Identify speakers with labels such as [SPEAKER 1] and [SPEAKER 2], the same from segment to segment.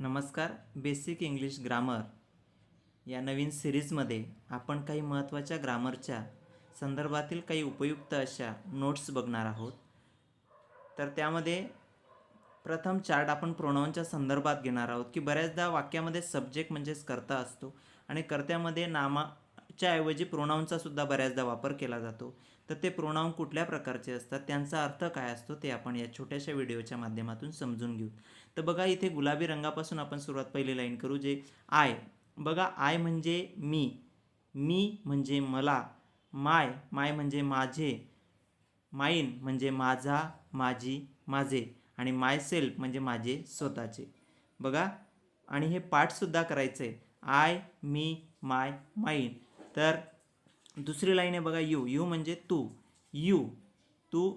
[SPEAKER 1] नमस्कार. Basic English grammar या नवीन सिरीजमध्ये आपण काही महत्त्वाच्या ग्रामरच्या संदर्भातील काही उपयुक्त अशा नोट्स बघणार आहोत. तर त्यामध्ये प्रथम चार्ट आपण प्रोनाऊनच्या संदर्भात घेणार आहोत की बऱ्याचदा वाक्यामध्ये सब्जेक्ट म्हणजेच कर्ता असतो आणि कर्त्यामध्ये नामाच्या ऐवजी प्रोनाऊनचा सुद्धा बऱ्याचदा वापर केला जातो. तर ते प्रोनाऊन कुठल्या प्रकारचे असतात, त्यांचा अर्थ काय असतो ते आपण या छोट्याशा व्हिडिओच्या माध्यमातून समजून घेऊ. तर बघा, इथे गुलाबी रंगापासून आपण सुरुवात पहिली लाईन करू, जे आय. बघा, आय म्हणजे मी, मी म्हणजे मला, माय म्हणजे माझे, माईन म्हणजे माझा, माझी, माझे आणि माय सेल्फ म्हणजे माझे स्वतःचे. बघा, आणि हे पाठसुद्धा करायचं आहे, आय, मी, माय, माईन. तर दुसरी लाईन आहे बघा, यू. यू म्हणजे तू, यू, तू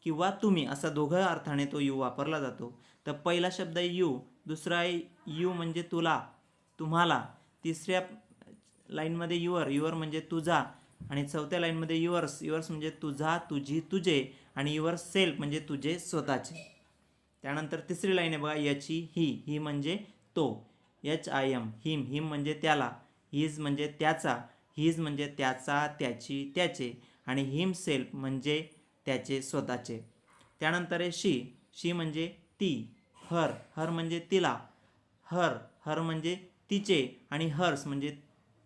[SPEAKER 1] किंवा तुम्ही असा दोघं अर्थाने तो यू वापरला जातो. तर पहिला शब्द आहे यू, दुसरा आहे यू म्हणजे तुला, तुम्हाला, तिसऱ्या लाईनमध्ये युअर, युअर म्हणजे तुझा, आणि चौथ्या लाईनमध्ये युअर्स, युअर्स म्हणजे तुझा, तुझी, तुझे, आणि युअर सेल्फ म्हणजे तुझे स्वतःचे. त्यानंतर तिसरी लाईन आहे बघा, याची ही, ही म्हणजे तो, एच आय एम, हिम, हिम म्हणजे त्याला, हिज म्हणजे त्याचा, हिज म्हणजे त्याचा, त्याची, त्याचे, आणि हिम सेल्फ म्हणजे त्याचे स्वतःचे. त्यानंतर आहे शी, शी म्हणजे ती, हर, हर म्हणजे तिला, हर, हर म्हणजे तिचे, आणि हर्स म्हणजे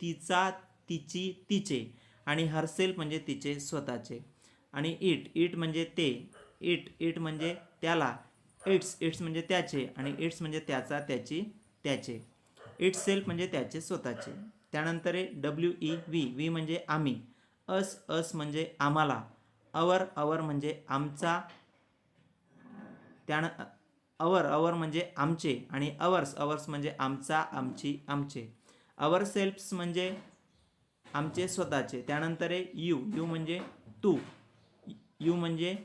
[SPEAKER 1] तिचा, तिची, तिचे, आणि हरसेल्फ म्हणजे तिचे स्वतःचे. आणि इट, इट म्हणजे ते, इट, इट म्हणजे त्याला, इट्स, इट्स म्हणजे त्याचे, आणि इट्स म्हणजे त्याचा, त्याची, त्याचे, इट सेल्फ म्हणजे त्याचे स्वतःचे. त्यानंतर आहे डब्ल्यू ई व्ही, व्ही म्हणजे आम्ही, अस, अस म्हणजे आम्हाला, अवर, अवर म्हणजे आमचा, अवर, अवर म्हणजे आमचे, आणि अवर्स, अवर्स म्हणजे आमचा, आमची, आमचे, अवर सेल्फ्स म्हणजे आमचे स्वतःचे. त्यानंतर आहे यू, यू म्हणजे तू, यू म्हणजे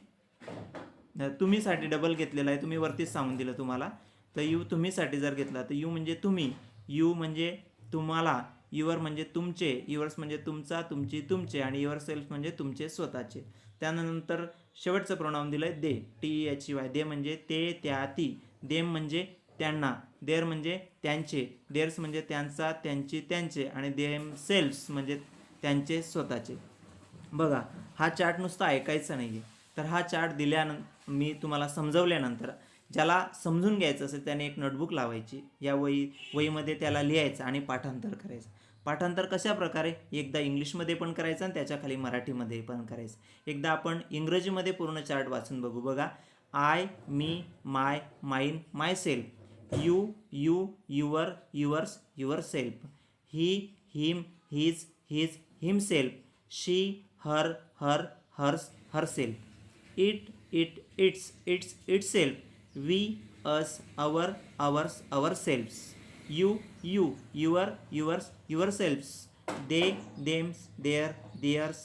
[SPEAKER 1] तुम्हीसाठी डबल घेतलेला आहे, तुम्ही वरतीच सांगून दिलं तुम्हाला. तर यू तुम्हीसाठी जर घेतला तर यू म्हणजे तुम्ही, यू म्हणजे तुम्हाला, युअर म्हणजे तुमचे, युअर्स म्हणजे तुमचा, तुमची, तुमचे, आणि युअर सेल्फ म्हणजे तुमचे स्वतःचे. त्यानंतर शेवटचं प्रोनाऊन दिलं आहे दे, THEY, दे म्हणजे ते, त्या, ती, देम म्हणजे त्यांना, देअर म्हणजे त्यांचे, देअर्स म्हणजे त्यांचा, त्यांची, त्यांचे, आणि देम सेल्फ्स म्हणजे त्यांचे स्वतःचे. बघा, हा चार्ट नुसता ऐकायचा नाही आहे, तर हा चार्ट मी तुम्हाला समजवल्यानंतर ज्याला समजून घ्यायचं असेल त्याने एक नोटबुक लावायची, या वहीमध्ये त्याला लिहायचं आणि पाठांतर करायचं. पाठांतर कशा प्रकारे, एकदा इंग्लिशमध्ये पण करायचं आणि त्याच्याखाली मराठीमध्ये पण करायचं. एकदा आपण इंग्रजीमध्ये पूर्ण चार्ट वाचून बघू. बघा, I, me, my, mine, myself, you, you, your, yours, yourself, he, him, his, his, himself, she, her, her, hers, herself, it, it, its, its, itself, we, us, ours, ourselves, you, your, yours, yourselves, they, thems, theirs,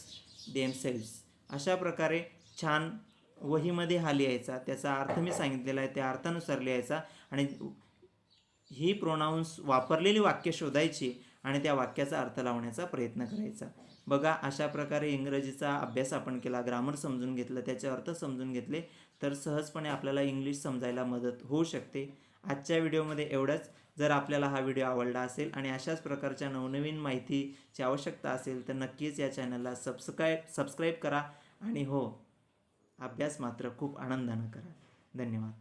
[SPEAKER 1] themselves. अशा प्रकारे छान वहीमध्ये हा लिहायचा, त्याचा अर्थ मी सांगितलेला आहे, त्या अर्थानुसार लिहायचा, आणि ही प्रोनाऊन्स वापरलेली वाक्य शोधायची आणि त्या वाक्याचा अर्थ लावण्याचा प्रयत्न करायचा. बघा, अशा प्रकारे इंग्रजीचा अभ्यास आपण केला, ग्रामर समजून घेतलं, त्याचे अर्थ समजून घेतले, तर सहजपणे आपल्याला इंग्लिश समजायला मदत होऊ शकते. आजच्या व्हिडिओमध्ये एवढंच. जर आपल्याला हा व्हिडिओ आवडला असेल आणि अशाच प्रकारच्या नवनवीन माहितीची आवश्यकता असेल तर नक्कीच या चॅनलला सबस्क्राईब करा. आणि हो, अभ्यास मात्र खूप आनंदानं करा. धन्यवाद.